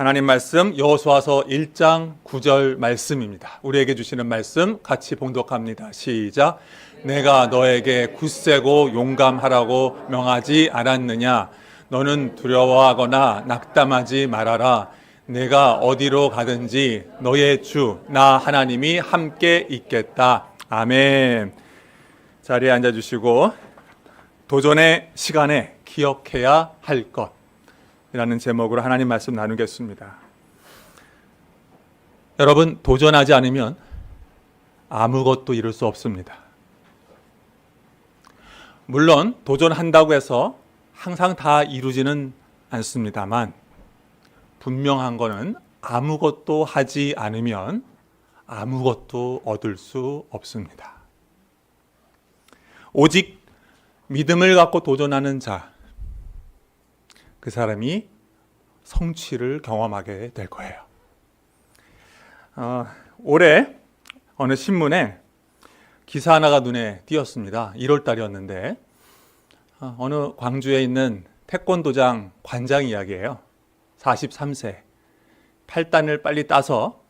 하나님 말씀 여호수아서 1장 9절 말씀입니다. 우리에게 주시는 말씀 같이 봉독합니다. 시작. 내가 너에게 굳세고 용감하라고 명하지 않았느냐? 너는 두려워하거나 낙담하지 말아라. 내가 어디로 가든지 너의 주 나 하나님이 함께 있겠다. 아멘. 자리에 앉아주시고 도전의 시간에 기억해야 할 것 이라는 제목으로 하나님 말씀 나누겠습니다. 여러분, 도전하지 않으면 아무것도 이룰 수 없습니다. 물론 도전한다고 해서 항상 다 이루지는 않습니다만 분명한 것은 아무것도 하지 않으면 아무것도 얻을 수 없습니다. 오직 믿음을 갖고 도전하는 자, 그 사람이 성취를 경험하게 될 거예요. 올해 어느 신문에 기사 하나가 눈에 띄었습니다. 1월 달이었는데 어느 광주에 있는 태권도장 관장 이야기예요. 43세 8단을 빨리 따서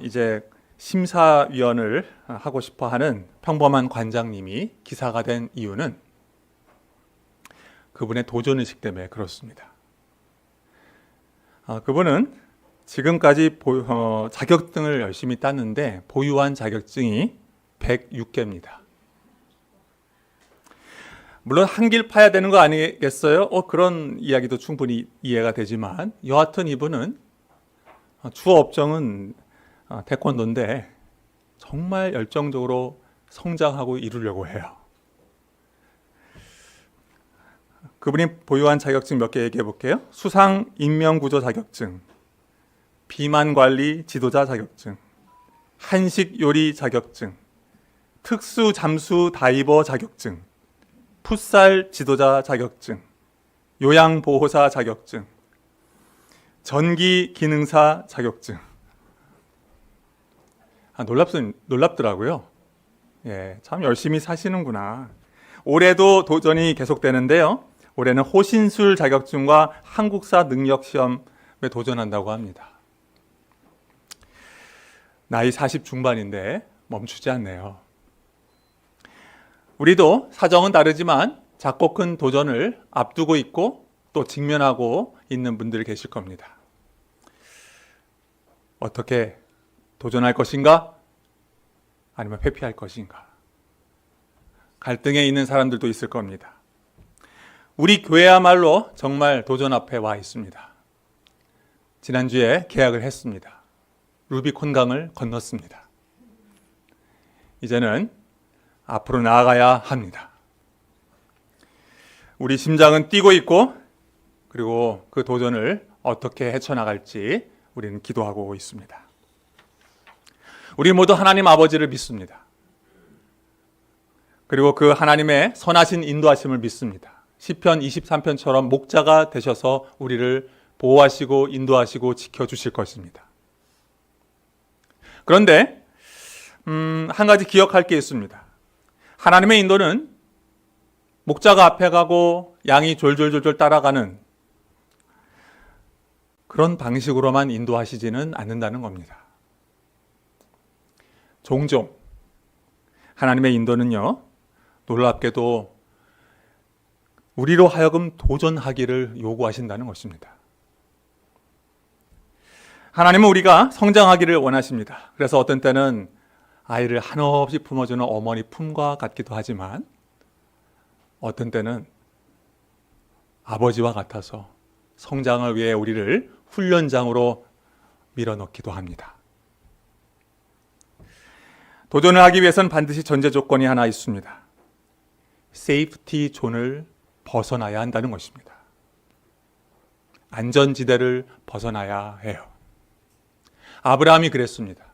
이제 심사위원을 하고 싶어하는 평범한 관장님이 기사가 된 이유는 그분의 도전의식 때문에 그렇습니다. 그분은 지금까지 자격증을 열심히 땄는데 보유한 자격증이 106개입니다. 물론 한 길 파야 되는 거 아니겠어요? 그런 이야기도 충분히 이해가 되지만 여하튼 이분은 주 업종은 태권도인데 정말 열정적으로 성장하고 이루려고 해요. 그분이 보유한 자격증 몇 개 얘기해 볼게요. 수상 인명구조 자격증, 비만관리 지도자 자격증, 한식 요리 자격증, 특수 잠수 다이버 자격증, 풋살 지도자 자격증, 요양보호사 자격증, 전기 기능사 자격증. 놀랍더라고요. 예, 참 열심히 사시는구나. 올해도 도전이 계속되는데요. 올해는 호신술 자격증과 한국사 능력시험에 도전한다고 합니다. 나이 40 중반인데 멈추지 않네요. 우리도 사정은 다르지만 작고 큰 도전을 앞두고 있고 또 직면하고 있는 분들이 계실 겁니다. 어떻게 도전할 것인가? 아니면 회피할 것인가? 갈등에 있는 사람들도 있을 겁니다. 우리 교회야말로 정말 도전 앞에 와 있습니다. 지난주에 계약을 했습니다. 루비콘강을 건넜습니다. 이제는 앞으로 나아가야 합니다. 우리 심장은 뛰고 있고 그리고 그 도전을 어떻게 헤쳐나갈지 우리는 기도하고 있습니다. 우리 모두 하나님 아버지를 믿습니다. 그리고 그 하나님의 선하신 인도하심을 믿습니다. 시편 23편처럼 목자가 되셔서 우리를 보호하시고 인도하시고 지켜주실 것입니다. 그런데 한 가지 기억할 게 있습니다. 하나님의 인도는 목자가 앞에 가고 양이 졸졸졸졸 따라가는 그런 방식으로만 인도하시지는 않는다는 겁니다. 종종 하나님의 인도는요, 놀랍게도 우리로 하여금 도전하기를 요구하신다는 것입니다. 하나님은 우리가 성장하기를 원하십니다. 그래서 어떤 때는 아이를 한없이 품어주는 어머니 품과 같기도 하지만 어떤 때는 아버지와 같아서 성장을 위해 우리를 훈련장으로 밀어넣기도 합니다. 도전을 하기 위해서는 반드시 전제 조건이 하나 있습니다. 세이프티 존을 벗어나야 한다는 것입니다. 안전지대를 벗어나야 해요. 아브라함이 그랬습니다.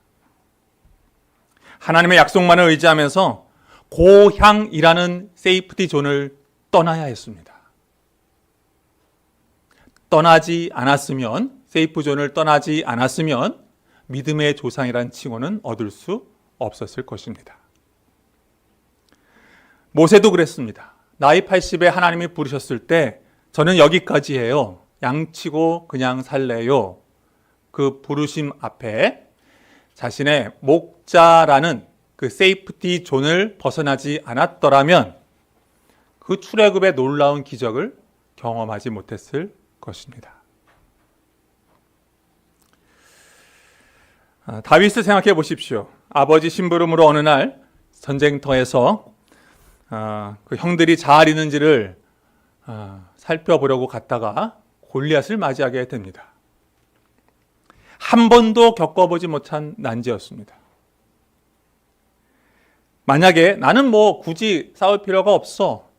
하나님의 약속만을 의지하면서 고향이라는 세이프티 존을 떠나야 했습니다. 세이프 존을 떠나지 않았으면 믿음의 조상이라는 칭호는 얻을 수 없었을 것입니다. 모세도 그랬습니다. 나이 80에 하나님이 부르셨을 때 저는 여기까지 해요. 양치고 그냥 살래요. 그 부르심 앞에 자신의 목자라는 그 세이프티 존을 벗어나지 않았더라면 그 출애굽의 놀라운 기적을 경험하지 못했을 것입니다. 다윗을 생각해 보십시오. 아버지 심부름으로 어느 날 전쟁터에서 그 형들이 잘 있는지를 살펴보려고 갔다가 골리앗을 맞이하게 됩니다. 한 번도 겪어보지 못한 난제였습니다. 만약에 나는 뭐 굳이 싸울 필요가 없어,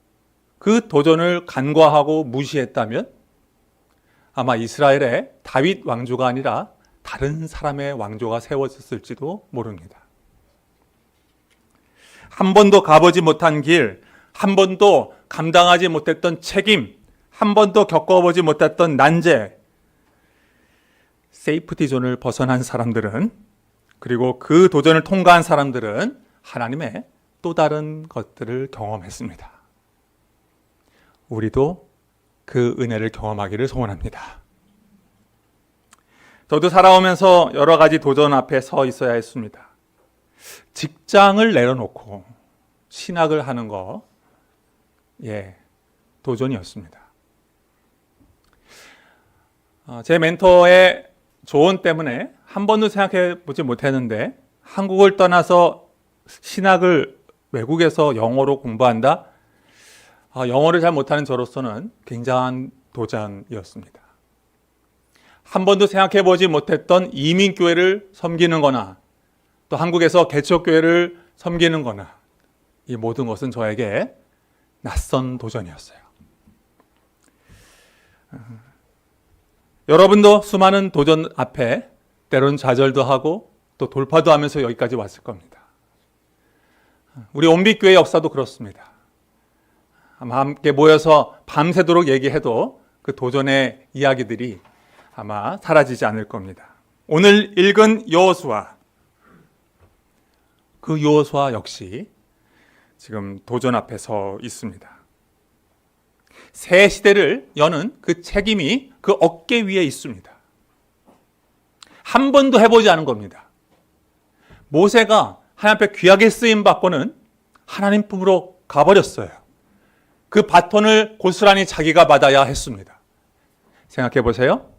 그 도전을 간과하고 무시했다면 아마 이스라엘의 다윗 왕조가 아니라 다른 사람의 왕조가 세워졌을지도 모릅니다. 한 번도 가보지 못한 길, 한 번도 감당하지 못했던 책임, 한 번도 겪어보지 못했던 난제, 세이프티 존을 벗어난 사람들은, 그리고 그 도전을 통과한 사람들은 하나님의 또 다른 것들을 경험했습니다. 우리도 그 은혜를 경험하기를 소원합니다. 저도 살아오면서 여러 가지 도전 앞에 서 있어야 했습니다. 직장을 내려놓고 신학을 하는 거, 도전이었습니다. 제 멘토의 조언 때문에 한 번도 생각해 보지 못했는데, 한국을 떠나서 신학을 외국에서 영어로 공부한다? 영어를 잘 못하는 저로서는 굉장한 도전이었습니다. 한 번도 생각해 보지 못했던 이민교회를 섬기는 거나 또 한국에서 개척교회를 섬기는 거나, 이 모든 것은 저에게 낯선 도전이었어요. 여러분도 수많은 도전 앞에 때론 좌절도 하고 또 돌파도 하면서 여기까지 왔을 겁니다. 우리 온빛교회 역사도 그렇습니다. 아마 함께 모여서 밤새도록 얘기해도 그 도전의 이야기들이 아마 사라지지 않을 겁니다. 오늘 읽은 여호수아, 그 여호수아 역시 지금 도전 앞에 서 있습니다. 새 시대를 여는 그 책임이 그 어깨 위에 있습니다. 한 번도 해보지 않은 겁니다. 모세가 하나님 앞에 귀하게 쓰임 받고는 하나님 품으로 가버렸어요. 그 바톤을 고스란히 자기가 받아야 했습니다. 생각해 보세요.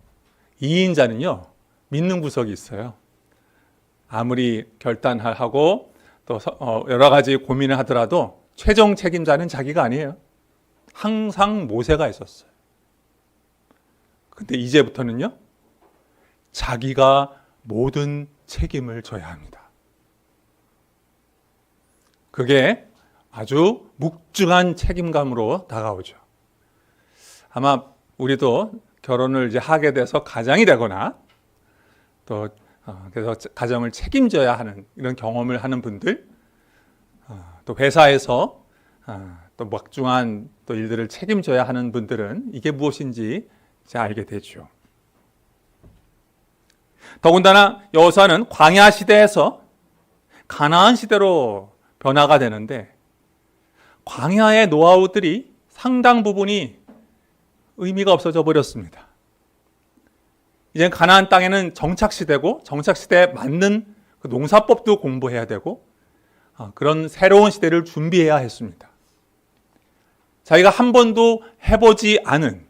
2인자는요, 믿는 구석이 있어요. 아무리 결단하고 또 여러 가지 고민을 하더라도 최종 책임자는 자기가 아니에요. 항상 모세가 있었어요. 근데 이제부터는요, 자기가 모든 책임을 져야 합니다. 그게 아주 묵중한 책임감으로 다가오죠. 아마 우리도 결혼을 이제 하게 돼서 가장이 되거나 또 그래서 가정을 책임져야 하는 이런 경험을 하는 분들, 또 회사에서 또 막중한 또 일들을 책임져야 하는 분들은 이게 무엇인지 이제 알게 되죠. 더군다나 여호수아는 광야 시대에서 가나안 시대로 변화가 되는데, 광야의 노하우들이 상당 부분이 의미가 없어져 버렸습니다. 이제 가나안 땅에는 정착시대고, 정착시대에 맞는 그 농사법도 공부해야 되고, 그런 새로운 시대를 준비해야 했습니다. 자기가 한 번도 해보지 않은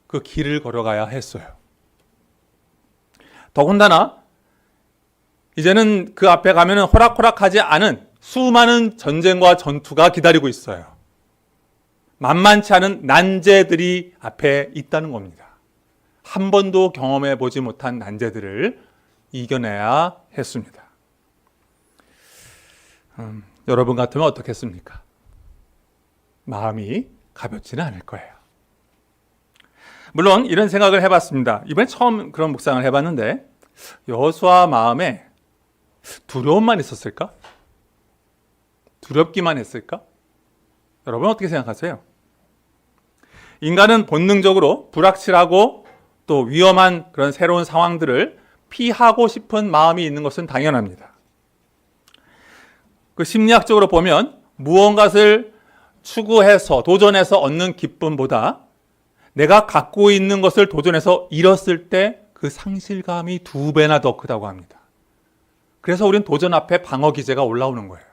그 길을 걸어가야 했어요. 더군다나 이제는 그 앞에 가면 호락호락하지 않은 수많은 전쟁과 전투가 기다리고 있어요. 만만치 않은 난제들이 앞에 있다는 겁니다. 한 번도 경험해 보지 못한 난제들을 이겨내야 했습니다. 여러분 같으면 어떻겠습니까? 마음이 가볍지는 않을 거예요. 물론 이런 생각을 해봤습니다. 이번에 처음 그런 묵상을 해봤는데, 여호수아 마음에 두려움만 있었을까? 두렵기만 했을까? 여러분 어떻게 생각하세요? 인간은 본능적으로 불확실하고 또 위험한 그런 새로운 상황들을 피하고 싶은 마음이 있는 것은 당연합니다. 그 심리학적으로 보면 무언가를 추구해서 도전해서 얻는 기쁨보다 내가 갖고 있는 것을 도전해서 잃었을 때 그 상실감이 2배나 더 크다고 합니다. 그래서 우리는 도전 앞에 방어 기제가 올라오는 거예요.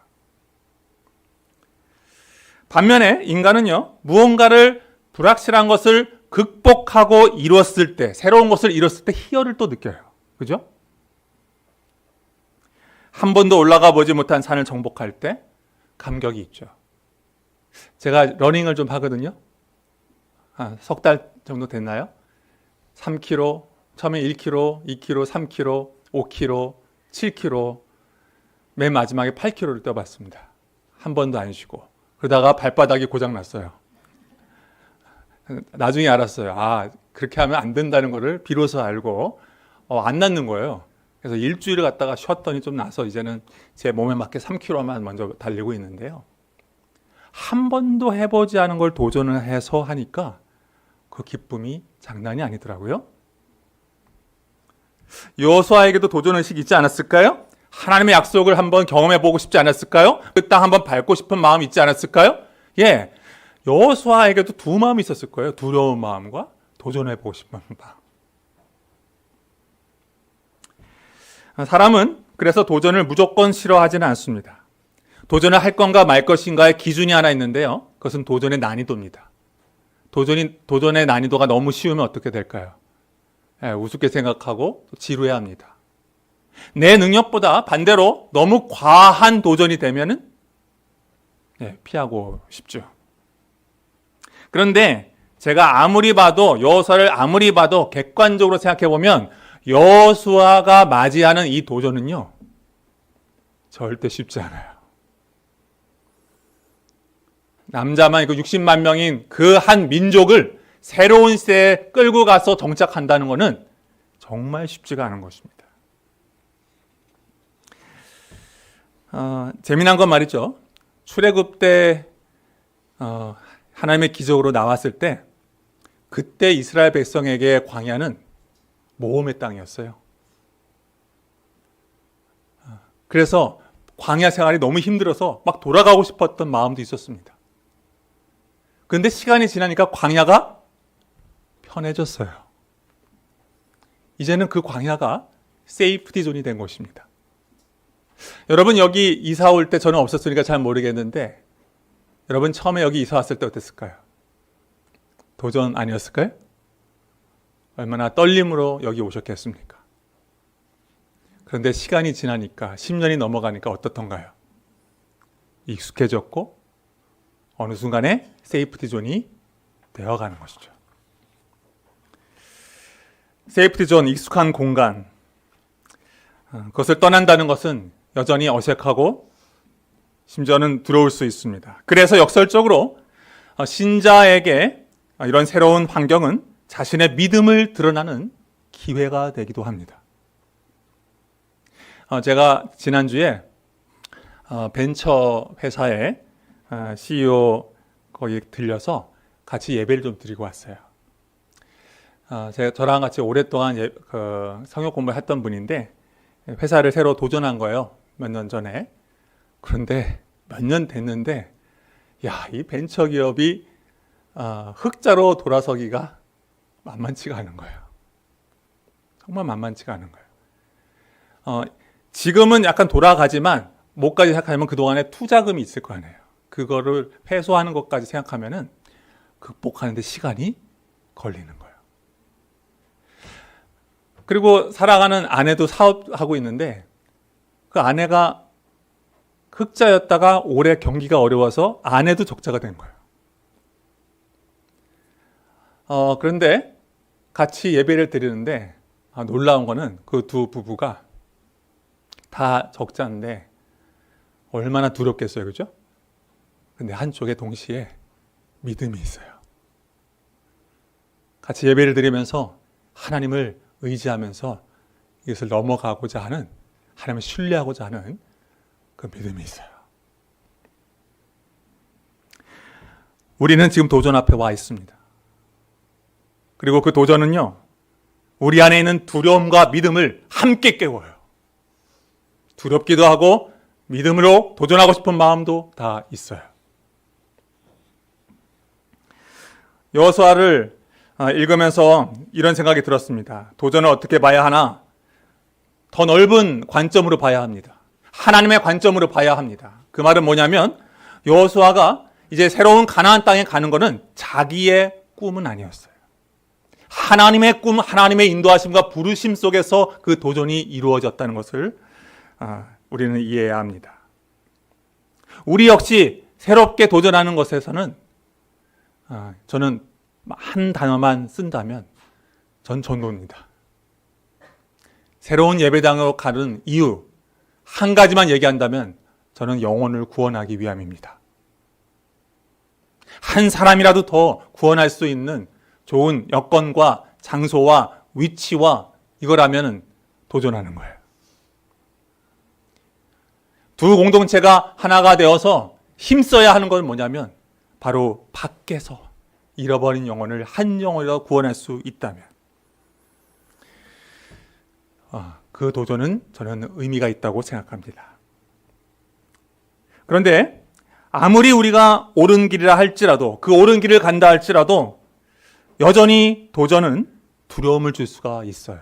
반면에 인간은요, 무언가를 불확실한 것을 극복하고 이뤘을 때, 새로운 것을 이뤘을 때 희열을 또 느껴요. 그죠? 한 번도 올라가 보지 못한 산을 정복할 때 감격이 있죠. 제가 러닝을 좀 하거든요. 석 달 정도 됐나요? 3km, 처음에 1km, 2km, 3km, 5km, 7km, 맨 마지막에 8km를 뛰어봤습니다. 한 번도 안 쉬고. 그러다가 발바닥이 고장났어요. 나중에 알았어요. 그렇게 하면 안 된다는 거를 비로소 알고 안 낫는 거예요. 그래서 일주일을 갔다가 쉬었더니 좀 나서 이제는 제 몸에 맞게 3km만 먼저 달리고 있는데요. 한 번도 해보지 않은 걸 도전을 해서 하니까 그 기쁨이 장난이 아니더라고요. 여호수아에게도 도전의식이 있지 않았을까요? 하나님의 약속을 한번 경험해보고 싶지 않았을까요? 그 땅 한번 밟고 싶은 마음이 있지 않았을까요? 예, 여호수아에게도 두 마음이 있었을 거예요. 두려운 마음과 도전해보고 싶은 마음. 사람은 그래서 도전을 무조건 싫어하지는 않습니다. 도전을 할 건가 말 것인가의 기준이 하나 있는데요. 그것은 도전의 난이도입니다. 도전의 난이도가 너무 쉬우면 어떻게 될까요? 우습게 생각하고 지루해합니다. 내 능력보다 반대로 너무 과한 도전이 되면은 피하고 싶죠. 그런데 제가 아무리 봐도 여호수아를 아무리 봐도 객관적으로 생각해 보면 여호수아가 맞이하는 이 도전은요, 절대 쉽지 않아요. 남자만 60만 명인 그 한 민족을 새로운 시대에 끌고 가서 정착한다는 것은 정말 쉽지가 않은 것입니다. 재미난 건 말이죠. 출애굽 때 하나님의 기적으로 나왔을 때 그때 이스라엘 백성에게 광야는 모험의 땅이었어요. 그래서 광야 생활이 너무 힘들어서 막 돌아가고 싶었던 마음도 있었습니다. 그런데 시간이 지나니까 광야가 편해졌어요. 이제는 그 광야가 세이프티 존이 된 것입니다. 여러분 여기 이사 올 때 저는 없었으니까 잘 모르겠는데 여러분 처음에 여기 이사 왔을 때 어땠을까요? 도전 아니었을까요? 얼마나 떨림으로 여기 오셨겠습니까? 그런데 시간이 지나니까 10년이 넘어가니까 어떻던가요? 익숙해졌고 어느 순간에 세이프티 존이 되어가는 것이죠. 세이프티 존, 익숙한 공간, 그것을 떠난다는 것은 여전히 어색하고 심지어는 두려울 수 있습니다. 그래서 역설적으로 신자에게 이런 새로운 환경은 자신의 믿음을 드러나는 기회가 되기도 합니다. 제가 지난주에 벤처 회사의 CEO 거기 들려서 같이 예배를 좀 드리고 왔어요. 저랑 같이 오랫동안 성역 공부를 했던 분인데 회사를 새로 도전한 거예요. 몇 년 전에. 그런데 몇 년 됐는데 이 벤처 기업이 흑자로 돌아서기가 만만치가 않은 거예요. 정말 만만치가 않은 거예요. 지금은 약간 돌아가지만 뭐까지 생각하면 그동안에 투자금이 있을 거 아니에요. 그거를 회수하는 것까지 생각하면은 극복하는 데 시간이 걸리는 거예요. 그리고 사랑하는 아내도 사업하고 있는데 그 아내가 흑자였다가 올해 경기가 어려워서 아내도 적자가 된 거예요. 그런데 같이 예배를 드리는데 놀라운 거는 그 두 부부가 다 적자인데 얼마나 두렵겠어요, 그죠? 근데 한쪽에 동시에 믿음이 있어요. 같이 예배를 드리면서 하나님을 의지하면서 이것을 넘어가고자 하는, 하나님을 신뢰하고자 하는 그 믿음이 있어요. 우리는 지금 도전 앞에 와 있습니다. 그리고 그 도전은요, 우리 안에 있는 두려움과 믿음을 함께 깨워요. 두렵기도 하고 믿음으로 도전하고 싶은 마음도 다 있어요. 여호수아를 읽으면서 이런 생각이 들었습니다. 도전을 어떻게 봐야 하나? 더 넓은 관점으로 봐야 합니다. 하나님의 관점으로 봐야 합니다. 그 말은 뭐냐면 여호수아가 이제 새로운 가나안 땅에 가는 것은 자기의 꿈은 아니었어요. 하나님의 꿈, 하나님의 인도하심과 부르심 속에서 그 도전이 이루어졌다는 것을 우리는 이해해야 합니다. 우리 역시 새롭게 도전하는 것에서는 저는 한 단어만 쓴다면 전 전도입니다. 새로운 예배당으로 가는 이유 한 가지만 얘기한다면 저는 영혼을 구원하기 위함입니다. 한 사람이라도 더 구원할 수 있는 좋은 여건과 장소와 위치와 이거라면 도전하는 거예요. 두 공동체가 하나가 되어서 힘써야 하는 건 뭐냐면 바로 밖에서 잃어버린 영혼을 한 영혼이라도 구원할 수 있다면 그 도전은 저는 의미가 있다고 생각합니다. 그런데 아무리 우리가 옳은 길이라 할지라도 그 옳은 길을 간다 할지라도 여전히 도전은 두려움을 줄 수가 있어요.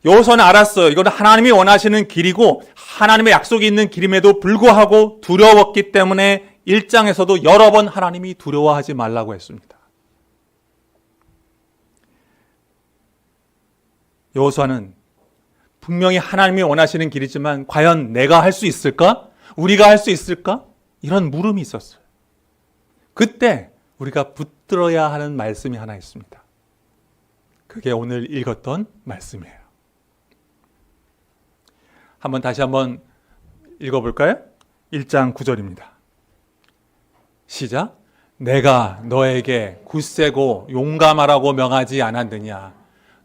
여호수아는 알았어요. 이건 하나님이 원하시는 길이고 하나님의 약속이 있는 길임에도 불구하고 두려웠기 때문에 1장에서도 여러 번 하나님이 두려워하지 말라고 했습니다. 여호수아는 분명히 하나님이 원하시는 길이지만 과연 내가 할 수 있을까? 우리가 할 수 있을까? 이런 물음이 있었어요. 그때 우리가 붙들어야 하는 말씀이 하나 있습니다. 그게 오늘 읽었던 말씀이에요. 다시 한번 읽어볼까요? 1장 9절입니다. 시작. 내가 너에게 굳세고 용감하라고 명하지 않았느냐?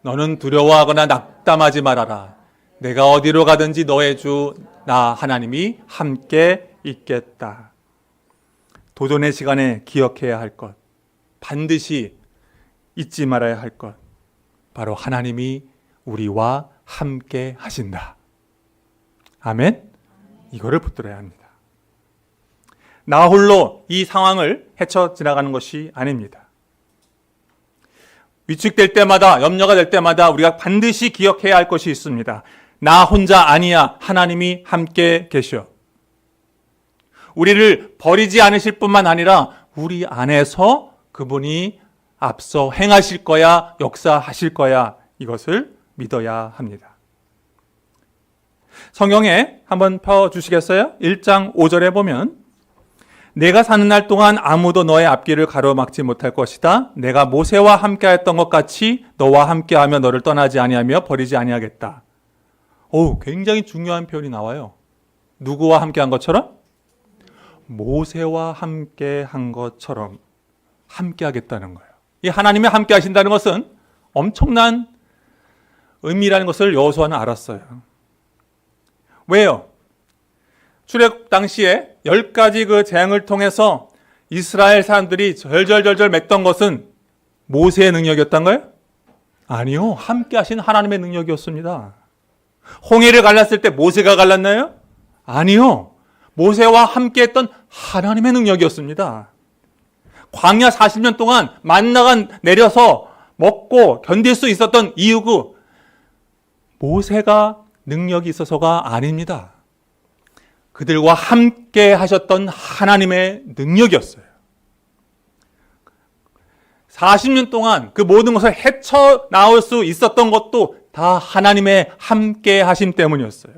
너는 두려워하거나 낙담하지 말아라. 내가 어디로 가든지 너의 주 나 하나님이 함께 있겠다. 도전의 시간에 기억해야 할 것, 반드시 잊지 말아야 할 것, 바로 하나님이 우리와 함께 하신다. 아멘? 이거를 붙들어야 합니다. 나 홀로 이 상황을 헤쳐 지나가는 것이 아닙니다. 위축될 때마다, 염려가 될 때마다 우리가 반드시 기억해야 할 것이 있습니다. 나 혼자 아니야. 하나님이 함께 계셔. 우리를 버리지 않으실 뿐만 아니라 우리 안에서 그분이 앞서 행하실 거야, 역사하실 거야. 이것을 믿어야 합니다. 성경에 한번 펴주시겠어요? 1장 5절에 보면 내가 사는 날 동안 아무도 너의 앞길을 가로막지 못할 것이다. 내가 모세와 함께했던 것 같이 너와 함께하며 너를 떠나지 아니하며 버리지 아니하겠다. 굉장히 중요한 표현이 나와요. 누구와 함께한 것처럼? 모세와 함께한 것처럼 함께하겠다는 거예요. 이 하나님이 함께하신다는 것은 엄청난 의미라는 것을 여호수아는 알았어요. 왜요? 출애굽 당시에 10가지 그 재앙을 통해서 이스라엘 사람들이 절절절절 맺던 것은 모세의 능력이었던가요? 아니요. 함께 하신 하나님의 능력이었습니다. 홍해를 갈랐을 때 모세가 갈랐나요? 아니요. 모세와 함께 했던 하나님의 능력이었습니다. 광야 40년 동안 만나가 내려서 먹고 견딜 수 있었던 이유가 모세가 능력이 있어서가 아닙니다. 그들과 함께 하셨던 하나님의 능력이었어요. 40년 동안 그 모든 것을 헤쳐나올 수 있었던 것도 다 하나님의 함께 하심 때문이었어요.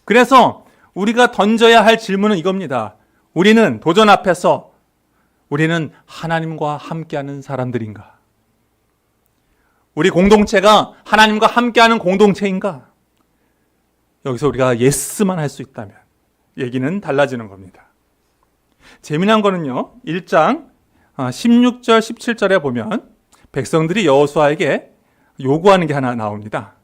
그래서 우리가 던져야 할 질문은 이겁니다. 우리는 도전 앞에서 우리는 하나님과 함께하는 사람들인가? 우리 공동체가 하나님과 함께하는 공동체인가? 여기서 우리가 예스만 할 수 있다면 얘기는 달라지는 겁니다. 재미난 거는요. 1장 16절 17절에 보면 백성들이 여호수아에게 요구하는 게 하나 나옵니다.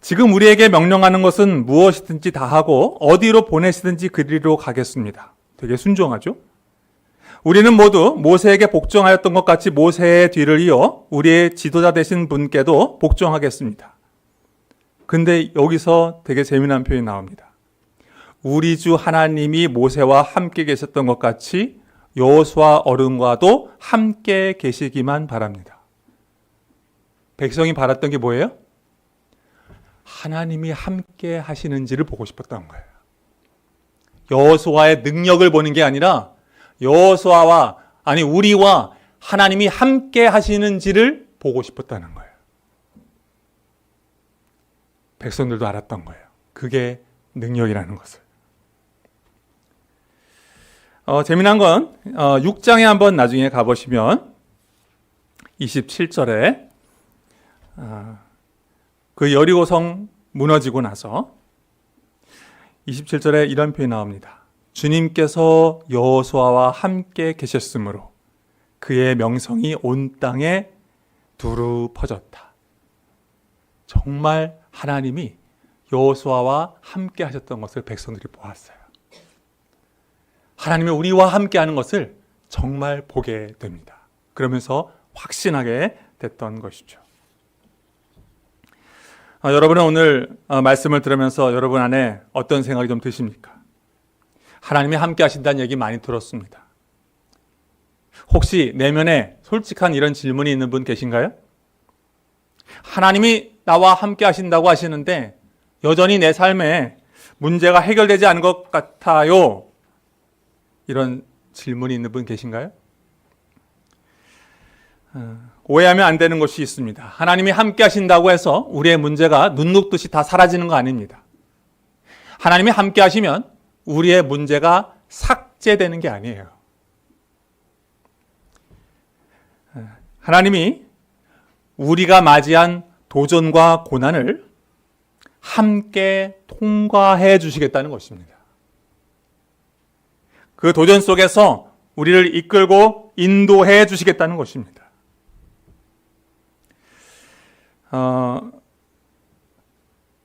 지금 우리에게 명령하는 것은 무엇이든지 다 하고 어디로 보내시든지 그리로 가겠습니다. 되게 순종하죠? 우리는 모두 모세에게 복종하였던 것 같이 모세의 뒤를 이어 우리의 지도자 되신 분께도 복종하겠습니다. 근데 여기서 되게 재미난 표현이 나옵니다. 우리 주 하나님이 모세와 함께 계셨던 것 같이 여호수아 어른과도 함께 계시기만 바랍니다. 백성이 바랐던 게 뭐예요? 하나님이 함께 하시는지를 보고 싶었던 거예요. 여호수아의 능력을 보는 게 아니라 우리와 하나님이 함께 하시는지를 보고 싶었다는 거예요. 백성들도 알았던 거예요. 그게 능력이라는 것을. 재미난 건 6장에 한번 나중에 가보시면 27절에 그 여리고성 무너지고 나서 27절에 이런 표현이 나옵니다. 주님께서 여호수아와 함께 계셨으므로 그의 명성이 온 땅에 두루 퍼졌다. 정말 하나님이 여호수아와 함께 하셨던 것을 백성들이 보았어요. 하나님이 우리와 함께 하는 것을 정말 보게 됩니다. 그러면서 확신하게 됐던 것이죠. 여러분은 오늘 말씀을 들으면서 여러분 안에 어떤 생각이 좀 드십니까? 하나님이 함께 하신다는 얘기 많이 들었습니다. 혹시 내면에 솔직한 이런 질문이 있는 분 계신가요? 하나님이 나와 함께 하신다고 하시는데 여전히 내 삶에 문제가 해결되지 않은 것 같아요. 이런 질문이 있는 분 계신가요? 오해하면 안 되는 것이 있습니다. 하나님이 함께 하신다고 해서 우리의 문제가 눈 녹듯이 다 사라지는 거 아닙니다. 하나님이 함께 하시면 우리의 문제가 삭제되는 게 아니에요. 하나님이 우리가 맞이한 도전과 고난을 함께 통과해 주시겠다는 것입니다. 그 도전 속에서 우리를 이끌고 인도해 주시겠다는 것입니다.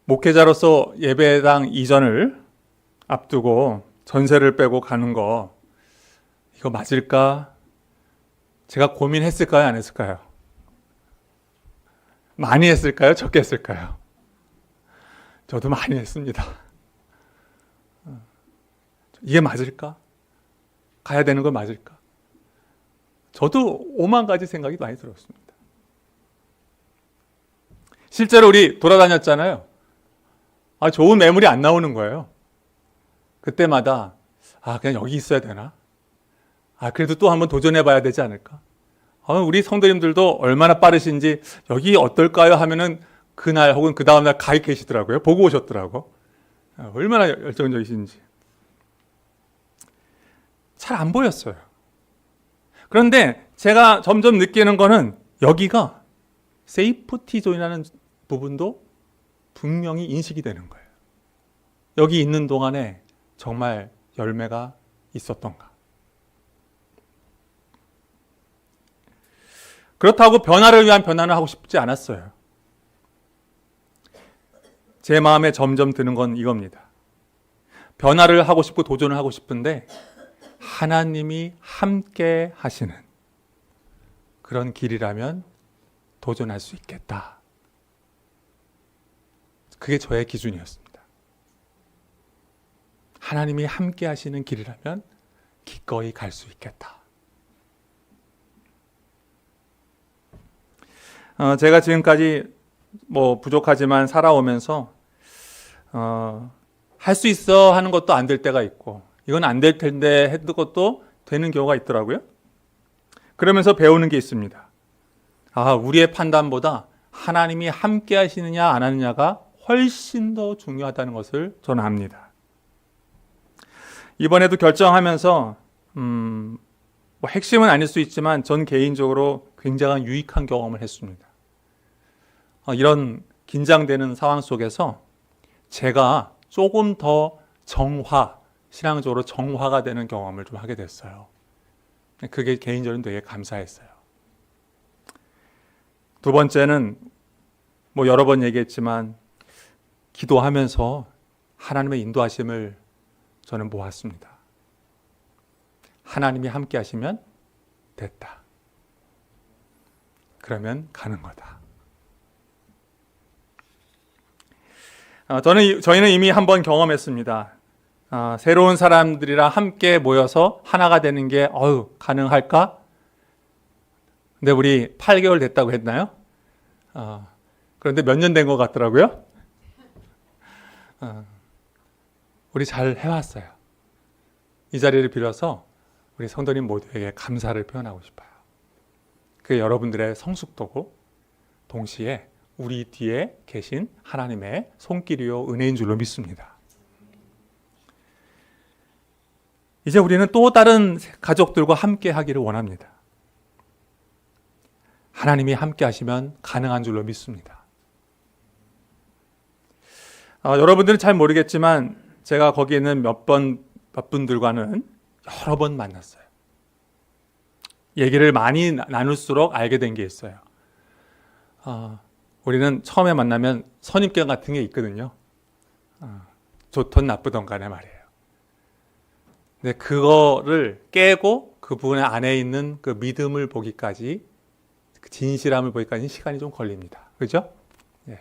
목회자로서 예배당 이전을 앞두고 전세를 빼고 가는 거 이거 맞을까? 제가 고민했을까요? 안 했을까요? 많이 했을까요? 적게 했을까요? 저도 많이 했습니다. 이게 맞을까? 가야 되는 거 맞을까? 저도 5만 가지 생각이 많이 들었습니다. 실제로 우리 돌아다녔잖아요. 좋은 매물이 안 나오는 거예요. 그때마다 그냥 여기 있어야 되나? 그래도 또 한번 도전해 봐야 되지 않을까? 우리 성도님들도 얼마나 빠르신지 여기 어떨까요? 하면은 그날 혹은 그 다음날 가 계시더라고요. 보고 오셨더라고. 얼마나 열정적이신지. 잘 안 보였어요. 그런데 제가 점점 느끼는 거는 여기가 세이프티 존이라는 부분도 분명히 인식이 되는 거예요. 여기 있는 동안에 정말 열매가 있었던가. 그렇다고 변화를 위한 변화는 하고 싶지 않았어요. 제 마음에 점점 드는 건 이겁니다. 변화를 하고 싶고 도전을 하고 싶은데 하나님이 함께 하시는 그런 길이라면 도전할 수 있겠다. 그게 저의 기준이었습니다. 하나님이 함께 하시는 길이라면 기꺼이 갈 수 있겠다. 제가 지금까지 부족하지만 살아오면서 할 수 있어 하는 것도 안 될 때가 있고 이건 안 될 텐데 했던 것도 되는 경우가 있더라고요. 그러면서 배우는 게 있습니다. 우리의 판단보다 하나님이 함께 하시느냐 안 하느냐가 훨씬 더 중요하다는 것을 저는 압니다. 이번에도 결정하면서 핵심은 아닐 수 있지만 전 개인적으로 굉장한 유익한 경험을 했습니다. 이런 긴장되는 상황 속에서 제가 조금 더 신앙적으로 정화가 되는 경험을 좀 하게 됐어요. 그게 개인적으로 되게 감사했어요. 두 번째는 여러 번 얘기했지만 기도하면서 하나님의 인도하심을 저는 모았습니다. 하나님이 함께 하시면 됐다. 그러면 가는 거다. 저희는 이미 한번 경험했습니다. 새로운 사람들이랑 함께 모여서 하나가 되는 게 가능할까? 근데 우리 8개월 됐다고 했나요? 그런데 몇 년 된 것 같더라고요. 우리 잘 해왔어요. 이 자리를 빌어서 우리 성도님 모두에게 감사를 표현하고 싶어요. 그게 여러분들의 성숙도고 동시에 우리 뒤에 계신 하나님의 손길이요 은혜인 줄로 믿습니다. 이제 우리는 또 다른 가족들과 함께 하기를 원합니다. 하나님이 함께 하시면 가능한 줄로 믿습니다. 여러분들은 잘 모르겠지만 제가 거기 있는 몇 분들과는 여러 번 만났어요. 얘기를 많이 나눌수록 알게 된 게 있어요. 우리는 처음에 만나면 선입견 같은 게 있거든요. 좋든 나쁘든 간에 말이에요. 근데 그거를 깨고 그분의 안에 있는 그 믿음을 보기까지, 그 진실함을 보기까지 시간이 좀 걸립니다. 그죠? 예.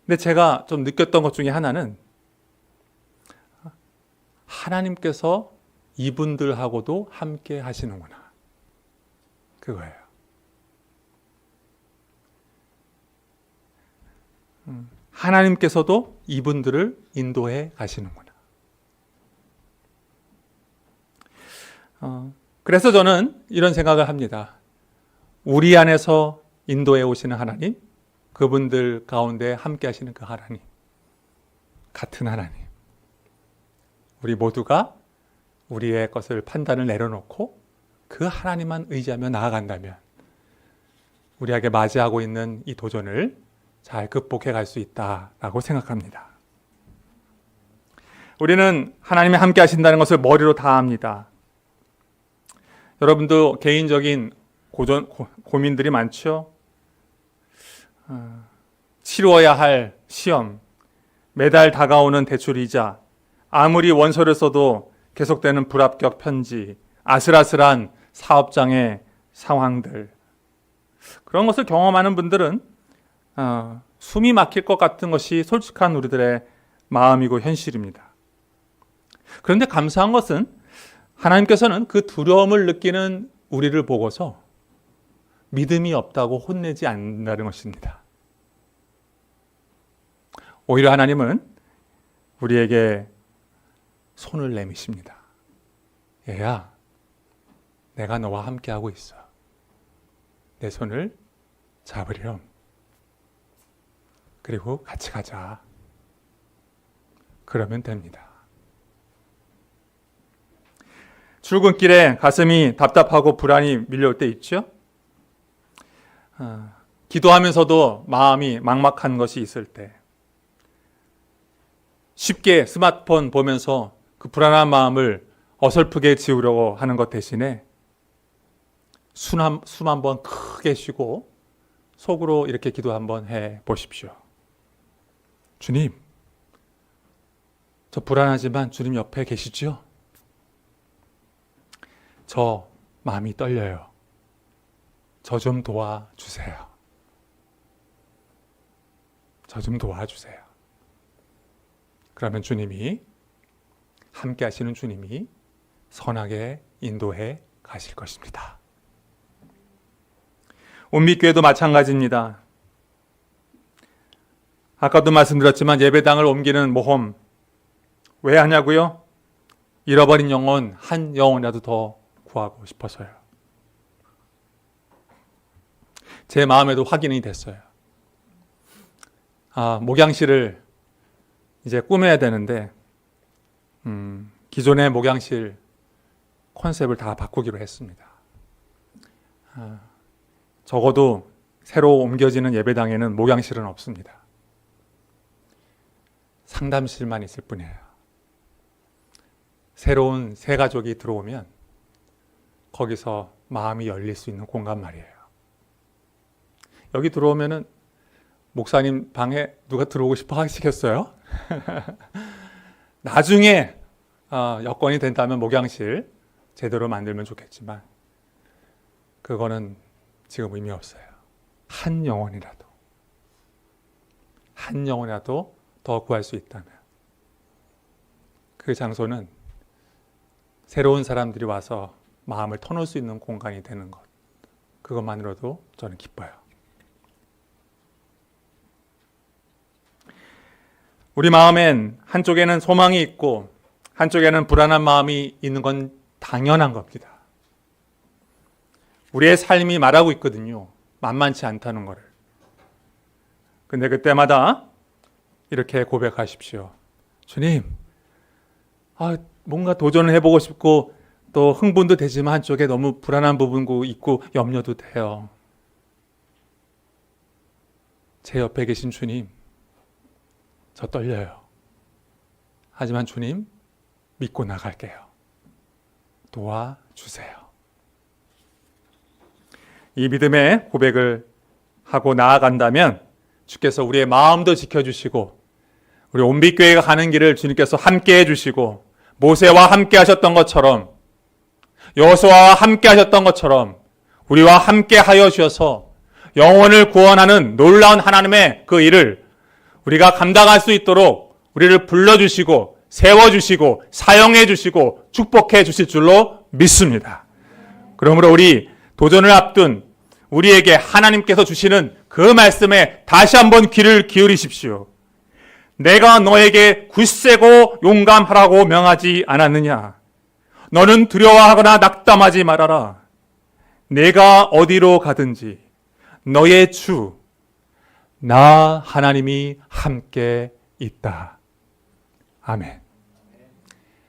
근데 제가 좀 느꼈던 것 중에 하나는 하나님께서 이분들하고도 함께 하시는구나. 그거예요. 하나님께서도 이분들을 인도해 가시는구나. 그래서 저는 이런 생각을 합니다. 우리 안에서 인도해 오시는 하나님, 그분들 가운데 함께 하시는 그 하나님, 같은 하나님. 우리 모두가 우리의 것을 판단을 내려놓고 그 하나님만 의지하며 나아간다면 우리에게 맞이하고 있는 이 도전을 잘 극복해 갈 수 있다라고 생각합니다. 우리는 하나님이 함께 하신다는 것을 머리로 다 압니다. 여러분도 개인적인 고민들이 많죠? 치루어야 할 시험, 매달 다가오는 대출이자, 아무리 원서를 써도 계속되는 불합격 편지, 아슬아슬한 사업장의 상황들, 그런 것을 경험하는 분들은 숨이 막힐 것 같은 것이 솔직한 우리들의 마음이고 현실입니다. 그런데 감사한 것은 하나님께서는 그 두려움을 느끼는 우리를 보고서 믿음이 없다고 혼내지 않는다는 것입니다. 오히려 하나님은 우리에게 손을 내미십니다. 얘야, 내가 너와 함께하고 있어. 내 손을 잡으렴. 그리고 같이 가자. 그러면 됩니다. 출근길에 가슴이 답답하고 불안이 밀려올 때 있죠? 기도하면서도 마음이 막막한 것이 있을 때, 쉽게 스마트폰 보면서 그 불안한 마음을 어설프게 지우려고 하는 것 대신에 숨 한번 크게 쉬고 속으로 이렇게 기도 한번 해 보십시오. 주님, 저 불안하지만 주님 옆에 계시죠? 저 마음이 떨려요. 저 좀 도와주세요. 저 좀 도와주세요. 그러면 주님이, 함께 하시는 주님이 선하게 인도해 가실 것입니다. 온빛교회도 마찬가지입니다. 아까도 말씀드렸지만 예배당을 옮기는 모험 왜 하냐고요? 잃어버린 영혼 한 영혼이라도 더 구하고 싶어서요. 제 마음에도 확인이 됐어요. 목양실을 이제 꾸며야 되는데 기존의 목양실 컨셉을 다 바꾸기로 했습니다. 적어도 새로 옮겨지는 예배당에는 목양실은 없습니다. 상담실만 있을 뿐이에요. 새로운 새 가족이 들어오면 거기서 마음이 열릴 수 있는 공간 말이에요. 여기 들어오면은 목사님 방에 누가 들어오고 싶어 하시겠어요? 나중에 여건이 된다면 목양실 제대로 만들면 좋겠지만 그거는 지금 의미 없어요. 한 영혼이라도 더 구할 수 있다면 그 장소는 새로운 사람들이 와서 마음을 터놓을 수 있는 공간이 되는 것, 그것만으로도 저는 기뻐요. 우리 마음엔 한쪽에는 소망이 있고 한쪽에는 불안한 마음이 있는 건 당연한 겁니다. 우리의 삶이 말하고 있거든요. 만만치 않다는 거를. 근데 그때마다 이렇게 고백하십시오. 주님, 뭔가 도전을 해보고 싶고 또 흥분도 되지만 한쪽에 너무 불안한 부분도 있고 염려도 돼요. 제 옆에 계신 주님, 저 떨려요. 하지만 주님, 믿고 나갈게요. 도와주세요. 이 믿음의 고백을 하고 나아간다면 주께서 우리의 마음도 지켜주시고 우리 온빛교회가 가는 길을 주님께서 함께 해주시고 모세와 함께 하셨던 것처럼 여호수아와 함께 하셨던 것처럼 우리와 함께 하여 주셔서 영혼을 구원하는 놀라운 하나님의 그 일을 우리가 감당할 수 있도록 우리를 불러주시고 세워주시고 사용해주시고 축복해 주실 줄로 믿습니다. 그러므로 우리 도전을 앞둔 우리에게 하나님께서 주시는 그 말씀에 다시 한번 귀를 기울이십시오. 내가 너에게 굳세고 용감하라고 명하지 않았느냐? 너는 두려워하거나 낙담하지 말아라. 내가 어디로 가든지 너의 주, 나 하나님이 함께 있다. 아멘.